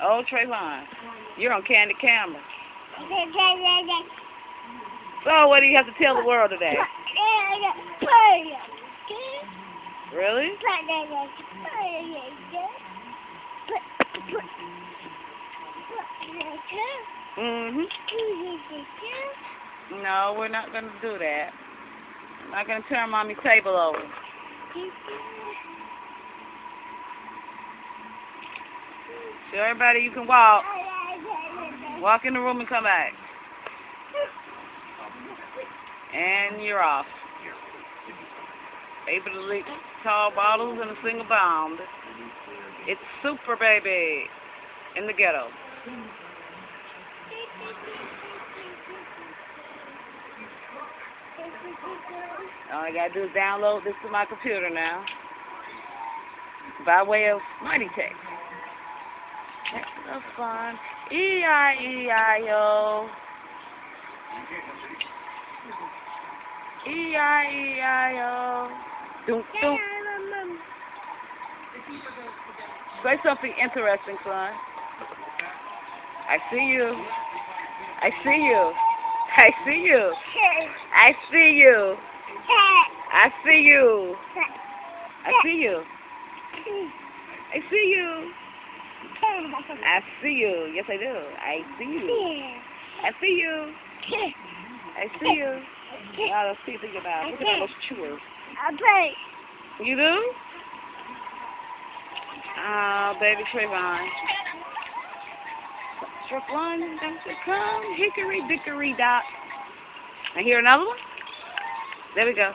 Oh, Trayvon, you're on Candid Camera. So, what do you have to tell the world today? Really? Mhm. No, we're not gonna do that. I'm not gonna turn Mommy's table over. Show everybody you can walk. Walk in the room and come back. And you're off. Able to leap tall bottles in a single bound. It's Super Baby in the ghetto. All I gotta do is download this to my computer now. By way of Mighty Text. That's fun. E-I-E-I-O. E-I-E-I-O. Doom, doom. Say something interesting, son. I see you. I see you. I see you. I see you. I see you. I see you. I see you. I see you. Yes, I do. I see you. I see you. I see you. Now let's see your mouth. Look at those chewers. You do? Oh, baby Trayvon. Struck one, don't you come, hickory dickory dock. I hear another one? There we go.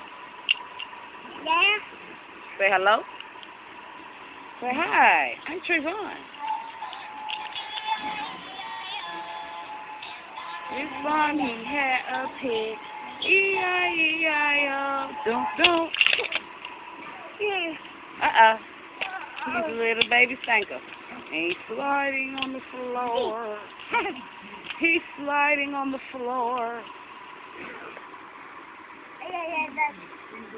Yeah. Say hello. Say hi. I'm Trayvon. It's fun, he had a pig. E-I-E-I-O. Don't. Yeah. He's a little baby stinker. And he's sliding on the floor. He's sliding on the floor.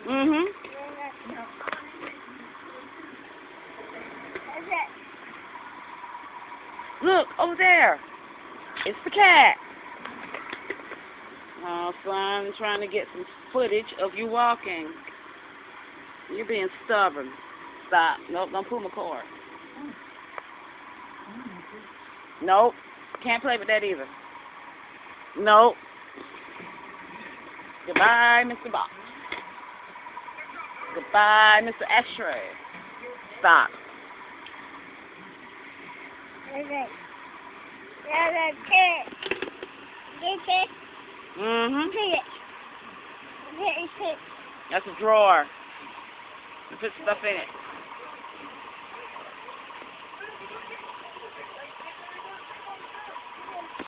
Mhm. Look, over there. It's the cat. Oh, son, I'm trying to get some footage of you walking. You're being stubborn. Stop. Nope, don't pull my cord. Nope. Can't play with that either. Nope. Goodbye, Mr. Box. Goodbye, Mr. Ashtray. Stop. Mhm. That's a drawer. You put stuff in it.